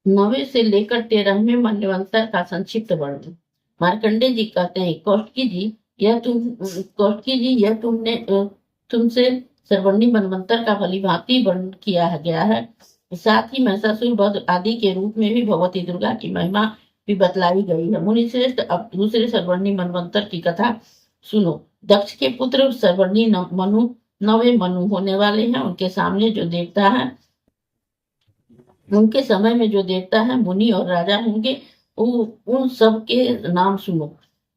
9वें से लेकर 13वें मनवंतर का संक्षिप्त वर्णन। मार्कंडेय जी कहते हैं, कौशिकी जी यह तुमसे सर्वर्णी मनवंतर का भलीभांति वर्णन किया गया है। साथ ही महिषासुर वध आदि के रूप में भी भगवती दुर्गा की महिमा भी बतलाई गई है। मुनिश्रेष्ठ, अब दूसरे सर्वर्णी मनवंतर की कथा सुनो। दक्ष के पुत्र सर्वर्णी मनु 9वें मनु होने वाले हैं। उनके सामने जो देवता है, उनके समय में जो देवता है, मुनि और राजा होंगे, उन सब के नाम सुनो।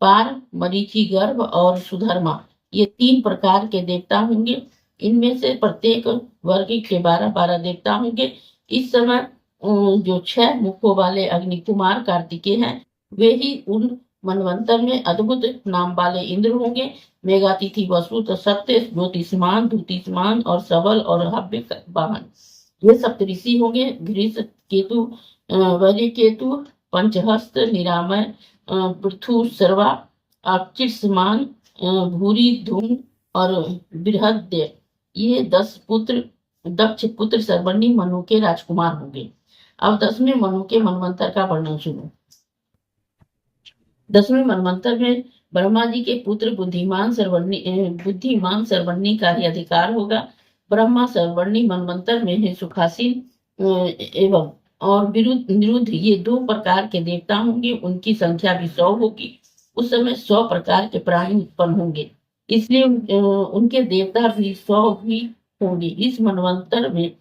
पार, मरीचि, गर्भ और सुधर्मा, ये 3 प्रकार के देवता होंगे। इनमें से प्रत्येक वर्ग के 12-12 देवता होंगे। इस समय जो 6 मुखों वाले अग्नि कुमार कार्तिकेय हैं, वे ही उन मनवंतर में अद्भुत नाम वाले इंद्र होंगे। मेघातिथि, वसुत, सत्य, ज्योतिषमान, द्युतिषमान और सबल और हव्य वाहन, ये सप्तऋषि होंगे। घृष केतु, वज्र केतु, पंचहस्त, निरामय, पृथु, सर्वा, अक्षिसमान, भूरी, धूम और बृहद्य, ये 10 पुत्र दक्ष पुत्र सर्वर्णी मनु के राजकुमार होंगे। अब 10वें मनु के मनवंतर का वर्णन सुनो। 10वें मनवंतर में ब्रह्मा जी के पुत्र बुद्धिमान सर्वर्णी का ही अधिकार होगा। ब्रह्मा सर्वर्णी मनवंतर में है सुखासीन एवं और निरुद्ध, ये 2 प्रकार के देवता होंगे। उनकी संख्या भी 100 होगी। उस समय 100 प्रकार के प्राणी उत्पन्न होंगे, इसलिए उनके देवता भी 100 भी होंगे। इस मनवंतर में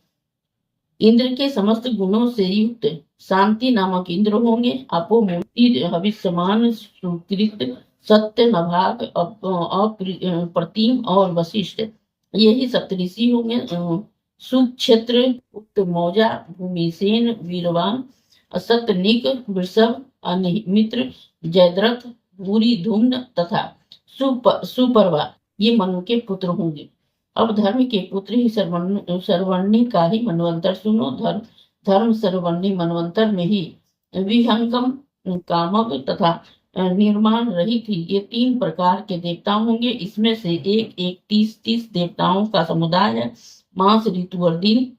इंद्र के समस्त गुणों से युक्त शांति नामक इंद्र होंगे। अपो, मूर्ति, हविष्यमान, सुकृत, सत्य, नभाग, अप्रतिम और वशिष्ठ, यही सप्तऋषि होंगे। सुक्षेत्र, उक्त मौजा, भूमिसेन, वीरवान, असतनिक, वृषभ, अनिमित्र, जयद्रथ, भूरी, धूम्न तथा सुपर्वा, ये मनु के पुत्र होंगे। अब धर्म के पुत्र ही सर्वर्णी का ही मनवंतर सुनो। धर्म सर्वर्णी मनवंतर में ही विहंगम, कामक तथा निर्माण रहित ही, ये 3 प्रकार के देवता होंगे। इसमें से एक 30 देवताओं का समुदाय है। मास, ऋतु और दिन,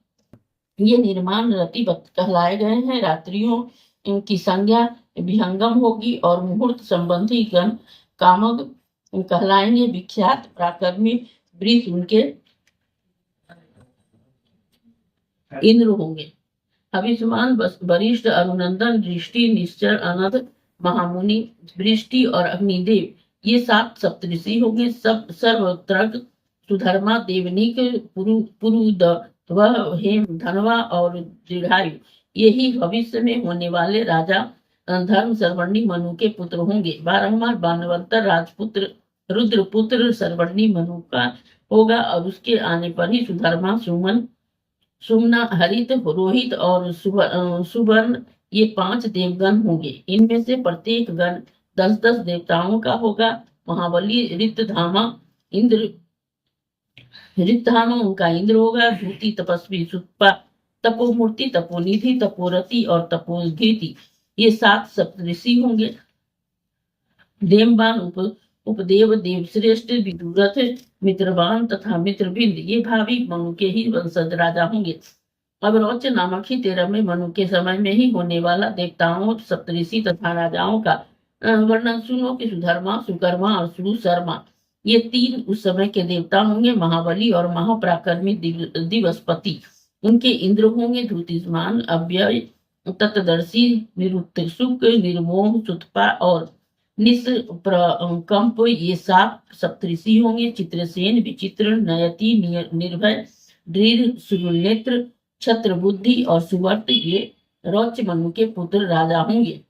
ये निर्माण रति कहलाए गए हैं। रात्रियों इनकी संज्ञा विहंगम होगी और मुहूर्त संबंधी गण कामक कहलाएंगे। विख्यात पराक्रमी वृष उनके इंद्र होंगे। अभिष्मान, वरिष्ठ, अरुनंदन, दृष्टि, निश्चर, अनध, महामुनि, वृष्टि और अग्निदेव, ये 7 सप्तऋषि होंगे। सब सर्वत्रक, सुधर्मा, देवनिक, पुरुदत्व, हेम, धनवा और दीर्घायु, यही भविष्य में होने वाले राजा धर्म सर्वर्णी मनु के पुत्र होंगे। 12वां बानवंतर राजपुत्र रुद्रपुत्र सर्वर्णी मनु का होगा और उसके आने पर ही सुधर्मा, सुमना, हरित, रोहित और सुवर्ण, ये 5 देवगण होंगे। इनमें से प्रत्येक गण 10-10 देवताओं का होगा। महाबली ऋतधामा उनका इंद्र होगा। धूति, तपस्वी सुप्पा, तपोमूर्ति, तपोनिधि, तपोरति और तपोधृति, ये 7 सप्तऋषि होंगे। देववान, उपदेव, देवश्रेष्ठ, विदुरथ, मित्रवान तथा मित्रबिंद, ये भावी मनु के ही वंशज राजा होंगे। अब रौच नामक ही 13वें मनु के समय में ही होने वाला देवताओं, सप्तऋषि तथा राजाओं का वर्णन सुनो कि सुधर्मा, सुकर्मा और सुशर्मा, ये 3 उस समय के देवता होंगे। महाबली और महापराक्रमी दिवसपति, उनके इंद्र होंगे। धूतिष्मान, अव्यय, तत्दर्शी, निरुत्सुक, निर्मोह, सुतपा और निष्प्रकंप, ये 7 सप्तऋषि होंगे। चित्रसेन, विचित्र, नयति, निर्भय, दृढ़, सुनेत्र, छत्र बुद्धि और सुवर्त, ये रौच मनु के पुत्र राजा होंगे।